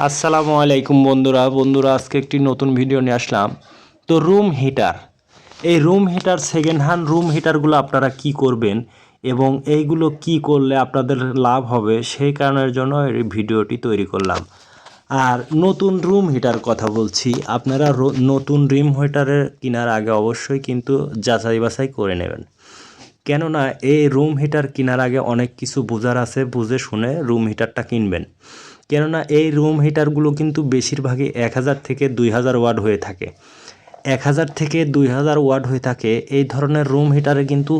আসসালামু আলাইকুম বন্ধুরা আজকে একটি নতুন ভিডিও নিয়ে আসলাম। তো রুম হিটার, এই room heater second hand room হিটারগুলো আপনারা কি করবেন এবং এইগুলো কি করলে আপনাদের লাভ হবে সেই কারণের জন্য এই ভিডিওটি তৈরি করলাম। আর নতুন রুম হিটার কথা বলছি, আপনারা নতুন রুম হিটারের কেনার আগে অবশ্যই কিন্তু যাচাই বাছাই করে নেবেন। কেননা এই রুম হিটার কেনার আগে অনেক কিছু বোঝার আছে, বুঝে শুনে রুম হিটারটা কিনবেন। কেননা এই রুম হিটারগুলো কিন্তু বেশিরভাগই 1000 থেকে 2000 ওয়াট হয়ে থাকে। 1000 থেকে 2000 ওয়াট হয়ে থাকে এই ধরনের রুম হিটারে কিন্তু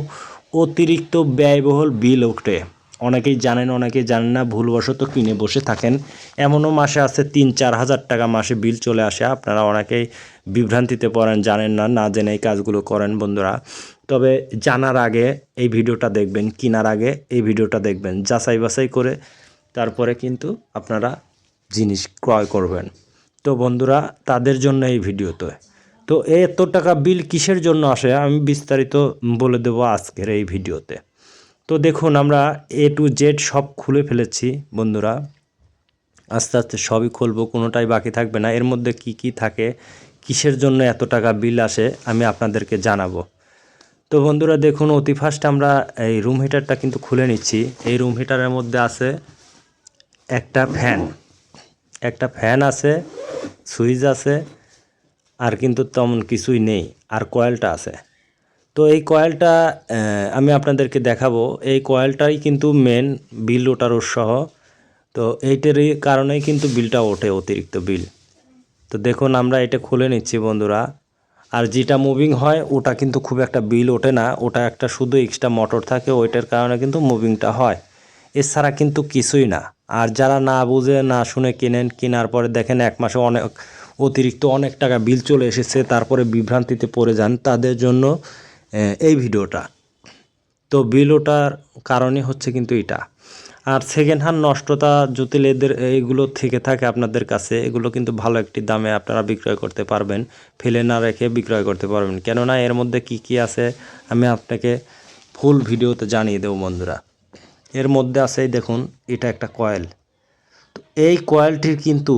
অতিরিক্ত ব্যয়বহুল বিল ওঠে। অনেকেই জানেন, অনেকেই জানেন না, ভুলবশত কিনে বসে থাকেন। এমনও মাসে আছে 3-4 হাজার টাকা মাসে বিল চলে আসে। আপনারা অনেকেই বিভ্রান্তিতে পড়েন, জানেন না, না জেনে এই কাজগুলো করেন বন্ধুরা। তবে জানার আগে এই ভিডিওটা দেখবেন, কেনার আগে এই ভিডিওটা দেখবেন, যাচাই বাছাই করে তারপরে কিন্তু আপনারা জিনিস ক্রয় করবেন। তো বন্ধুরা, তাদের জন্য এই ভিডিওতে। তো এত টাকা বিল কিসের জন্য আসে আমি বিস্তারিত বলে দেবো আজকের এই ভিডিওতে। তো দেখুন, আমরা A to Z সব খুলে ফেলেছি বন্ধুরা। আস্তে আস্তে সবই খুলবো, কোনোটাই বাকি থাকবে না। এর মধ্যে কি কি থাকে, কিসের জন্য এত টাকা বিল আসে আমি আপনাদেরকে জানাবো। তো বন্ধুরা দেখুন, অতি ফার্স্ট আমরা এই রুম হিটারটা কিন্তু খুলে নিচ্ছি। এই রুম হিটারের মধ্যে আছে একটা ফ্যান আছে, সুইচ আছে, আর কিন্তু তেমন কিছুই নেই, আর কয়েলটা আছে। তো এই কয়েলটা আমি আপনাদেরকে দেখাবো। এই কয়েলটাই কিন্তু মেন বিল ওঠার উৎসাহ। তো এইটারই কারণেই কিন্তু বিলটা ওঠে, অতিরিক্ত বিল। তো দেখুন, আমরা এটা খুলে নিচ্ছি বন্ধুরা। আর যেটা মুভিং হয় ওটা কিন্তু খুব একটা বিল ওঠে না, ওটা একটা শুধু এক্সট্রা মোটর থাকে, ওইটার কারণে কিন্তু মুভিংটা হয়, এছাড়া কিন্তু কিছুই না। আর যারা না বুঝে না শুনে কেনেন, কেনার পরে দেখেন 1 মাসে অতিরিক্ত অনেক টাকা বিল চলে এসেছে, তারপরে বিভ্রান্তিতে পড়ে যান, তাদের জন্য এই ভিডিওটা। তো বিল ওঠার কারণই হচ্ছে কিন্তু এটা। আর সেকেন্ড হ্যান্ড নষ্টতা যদি এদের এইগুলো থেকে থাকে আপনাদের কাছে, এগুলো কিন্তু ভালো একটি দামে আপনারা বিক্রয় করতে পারবেন, ফেলে না রেখে বিক্রয় করতে পারবেন। কেননা এর মধ্যে কি কি আছে আমি আপনাকে ফুল ভিডিওতে জানিয়ে দেবো বন্ধুরা। এর মধ্যে আছে, এই দেখুন, এটা একটা কয়েল। তো এই কয়েলটির কিন্তু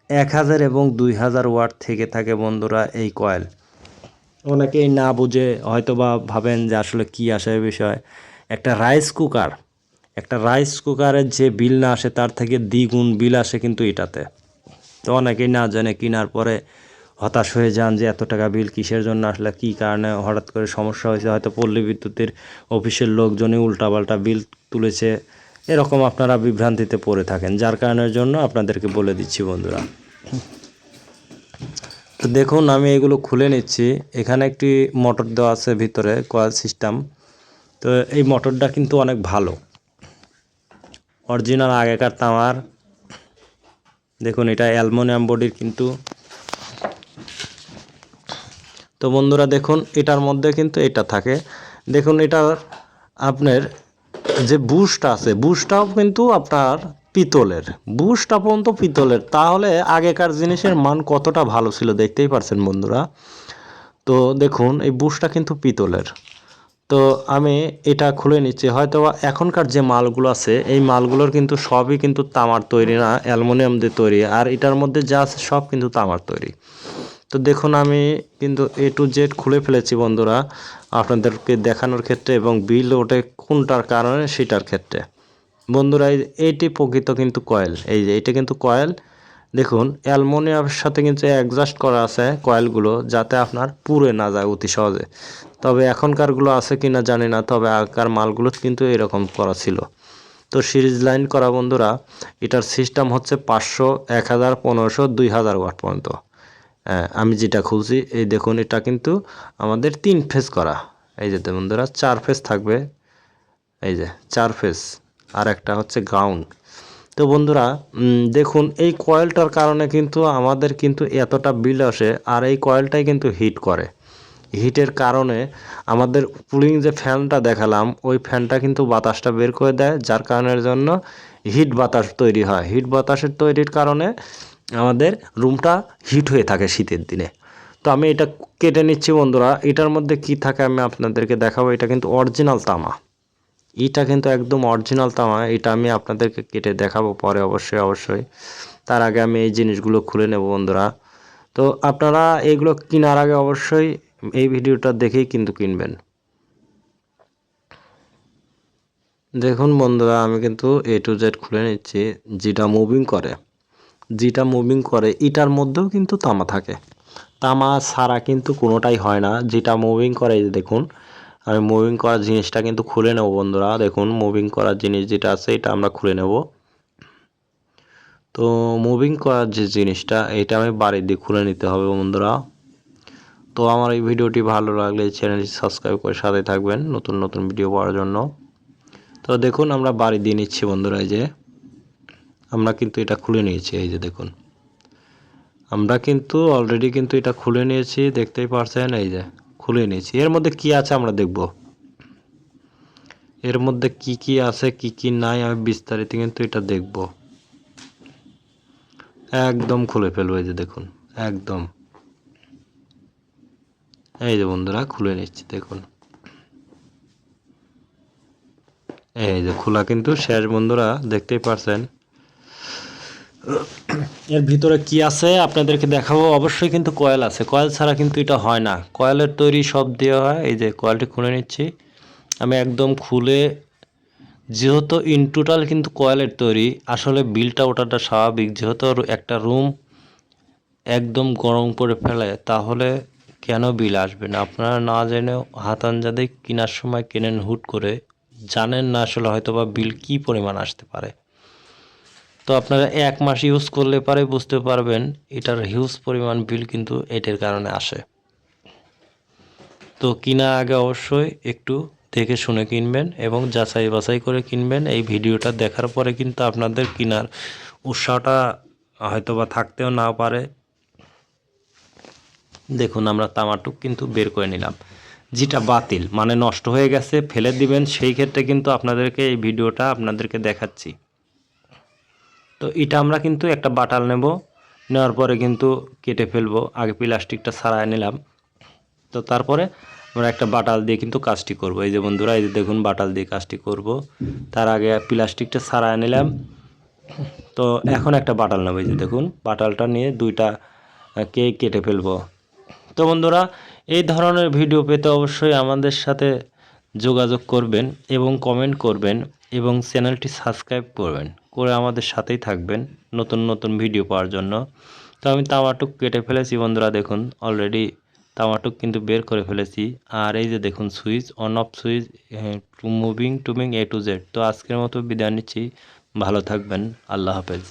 1000 এবং 2000 ওয়াট থেকে থাকে বন্ধুরা এই কয়েল। অনেকেই না বুঝে হয়তো বা ভাবেন যে আসলে কি আসে এই বিষয়। একটা রাইস কুকারের যে বিল না আসে তার থেকে দ্বিগুণ বিল আসে কিন্তু এটাতে। তো অনেকেই না জানে কেনার পরে হতাশ হয়ে যান যে এত টাকা বিল কিসের জন্য আসলে, কী কারণে হঠাৎ করে সমস্যা হয়েছে, হয়তো পল্লী বিদ্যুতের অফিসের লোকজনই উল্টাপাল্টা বিল তুলেছে, এরকম আপনারা বিভ্রান্তিতে পড়ে থাকেন, যার কারণের জন্য আপনাদেরকে বলে দিচ্ছি বন্ধুরা। তো দেখুন, আমি এগুলো খুলে নিচ্ছি। এখানে একটি মোটর দেওয়া আছে ভিতরে, কয়েল সিস্টেম। তো এই মোটরটা কিন্তু অনেক ভালো, অরিজিনাল আগেকার তামার। দেখুন, এটা অ্যালুমিনিয়াম বডির কিন্তু। তো বন্ধুরা দেখুন, এটার মধ্যে কিন্তু এটা থাকে। দেখুন, এটার আপনার যে বুশটা আছে, বুশটাও কিন্তু আপনার পিতলের, বুশটা পর্যন্ত পিতলের। তাহলে আগেকার জিনিসের মান কতটা ভালো ছিল দেখতেই পারছেন বন্ধুরা। তো দেখুন, এই বুশটা কিন্তু পিতলের। তো আমি এটা খুলে নিচ্ছি। হয়তো এখনকার যে মালগুলো আছে এই মালগুলোর কিন্তু সবই কিন্তু তামার তৈরি না, অ্যালুমিনিয়াম দিয়ে তৈরি। আর এটার মধ্যে যা আছে সব কিন্তু তামার তৈরি। তো দেখুন, আমি কিন্তু A to Z খুলে ফেলেছি বন্ধুরা আপনাদেরকে দেখানোর ক্ষেত্রে, এবং বিল ওঠে কোনটার কারণে সেটার ক্ষেত্রে। বন্ধুরা, এইটি প্রকৃত কিন্তু কয়েল, এই যে এটা কিন্তু কয়েল। দেখুন, অ্যালুমিনিয়ামের সাথে কিন্তু অ্যাডজাস্ট করা আছে কয়েলগুলো, যাতে আপনার পুড়ে না যায় অতি সহজে। তবে এখনকারগুলো আছে কি না জানি না, তবে আগেকার মালগুলো কিন্তু এরকম করা ছিল। তো সিরিজ লাইন করা বন্ধুরা। এটার সিস্টেম হচ্ছে 500, 1000, 1500, 2000 ওয়াট পর্যন্ত। আমি যেটা খুলছি, এই দেখুন, এটা কিন্তু আমাদের 3 ফেজ করা। এই যে বন্ধুরা, 4 ফেজ থাকবে, এই যে 4 ফেজ, আর একটা হচ্ছে গ্রাউন্ড। তো বন্ধুরা দেখুন, এই কয়েলটার কারণে কিন্তু আমাদের কিন্তু এতটা বিল আসে। আর এই কয়েলটাই কিন্তু হিট করে, হিটের কারণে আমাদের কুলিং যে ফ্যানটা দেখালাম, ওই ফ্যানটা কিন্তু বাতাসটা বের করে দেয়, যার কারণের জন্য হিট বাতাস তৈরি হয়। হিট বাতাসের তৈরির কারণে আমাদের রুমটা হিট হয়ে থাকে শীতের দিনে। তো আমি এটা কেটে নিচ্ছি বন্ধুরা। এটার মধ্যে কি থাকে আমি আপনাদেরকে দেখাবো। এটা কিন্তু অরিজিনাল তামা, এটা কিন্তু একদম অরিজিনাল তামা। এটা আমি আপনাদেরকে কেটে দেখাবো পরে, অবশ্যই। তার আগে আমি এই জিনিসগুলো খুলে নেব বন্ধুরা। তো আপনারা এগুলো কেনার আগে অবশ্যই এই ভিডিওটা দেখেই কিন্তু কিনবেন। দেখুন বন্ধুরা, আমি কিন্তু A to Z খুলে নিচ্ছি। যেটা মুভিং করে এটার মধ্যেও কিন্তু তামা থাকে, তামা ছাড়া কিন্তু কোনোটাই হয় না। যেটা মুভিং করে, এই যে দেখুন আমি মুভিং করার জিনিসটা কিন্তু খুলে নেব বন্ধুরা। দেখুন মুভিং করার জিনিস যেটা আছে এটা আমরা খুলে নেব। তো মুভিং করার যে জিনিসটা এটা আমি বাড়ি দিয়ে খুলে নিতে হবে বন্ধুরা। তো আমার এই ভিডিওটি ভালো লাগলে চ্যানেলটি সাবস্ক্রাইব করে সাথে থাকবেন নতুন নতুন ভিডিও পাওয়ার জন্য। তো দেখুন আমরা বাড়ি দিয়ে নিচ্ছি বন্ধুরা। এই যে আমরা কিন্তু এটা খুলে নিয়েছি, এই যে দেখুন আমরা কিন্তু অলরেডি কিন্তু এটা খুলে নিয়েছি, দেখতেই পারছেন। এই যে খুলে নিয়েছি। এর মধ্যে কি আছে আমরা দেখব, এর মধ্যে কি কি আছে কি কি নাই আমি বিস্তারিত কিন্তু এটা দেখব। একদম খুলে ফেলবো, এই যে দেখুন একদম, এই যে বন্ধুরা খুলে নিচ্ছি। দেখুন এই যে খোলা কিন্তু শেষ বন্ধুরা, দেখতেই পারছেন। এর ভিতরে কি আছে আপনাদেরকে দেখাবো। অবশ্যই কিন্তু কয়েল আছে, কয়েল ছাড়া কিন্তু এটা হয় না। কয়েলের তৈরি সব দেওয়া হয়। এই যে কয়েলটি খুলে নিচ্ছি আমি একদম খুলে, যেহেতু ইন টোটাল কিন্তু কয়েলের তৈরি। আসলে বিলটা ওঠাটা স্বাভাবিক, যেহেতু একটা রুম একদম গরম করে ফেলে তাহলে কেন বিল আসবে না। আপনারা না জেনেও হাত আঞ্জাদে কেনার সময় কেনেন হুট করে, জানেন না আসলে হয়তো বা বিল কী পরিমাণ আসতে পারে। তো আপনারা 1 মাস ইউজ করলে পারে বুঝতে পারবেন এটার হিউজ পরিমাণ বিল কিন্তু এটার কারণে আসে। তো কেনার আগে অবশ্যই একটু দেখে শুনে কিনবেন এবং যাচাই বাছাই করে কিনবেন। এই ভিডিওটা দেখার পরে কিন্তু আপনাদের কেনার উৎসাহটা হয়তোবা থাকতেও না পারে। দেখুন আমরা তামাটুক কিন্তু বের করে নিলাম, যেটা বাতিল মানে নষ্ট হয়ে গেছে ফেলে দিবেন, সেই ক্ষেত্রে কিন্তু আপনাদেরকে এই ভিডিওটা আপনাদেরকে দেখাচ্ছি। তো এটা আমরা কিন্তু একটা বাটাল নেব, নেওয়ার পরে কিন্তু কেটে ফেলবো। আগে প্লাস্টিকটা ছাড়াই নিলাম, তো তারপরে আমরা একটা বাটাল দিয়ে কিন্তু কাজটি করব। এই যে বন্ধুরা, এই যে দেখুন বাটাল দিয়ে কাজটি করব। তার আগে প্লাস্টিকটা ছাড়াই নিলাম। তো এখন একটা বাটাল নেব, এই যে দেখুন বাটালটা নিয়ে দুইটা কেটে ফেলবো। তো বন্ধুরা, এই ধরনের ভিডিও পেতে অবশ্যই আমাদের সাথে যোগাযোগ করবেন এবং কমেন্ট করবেন এবং চ্যানেলটি সাবস্ক্রাইব করবেন, করে আমাদের সাথেই থাকবেন নতুন নতুন ভিডিও পাওয়ার জন্য। তো আমি তামাটুক কেটে ফেলেছি বন্ধুরা, দেখুন অলরেডি তামাটুক কিন্তু বের করে ফেলেছি। আর এই যে দেখুন switch on off switch, moving টুমিং A to Z। তো আজকের মতো বিদায় নিচ্ছি, ভালো থাকবেন, আল্লাহ হাফেজ।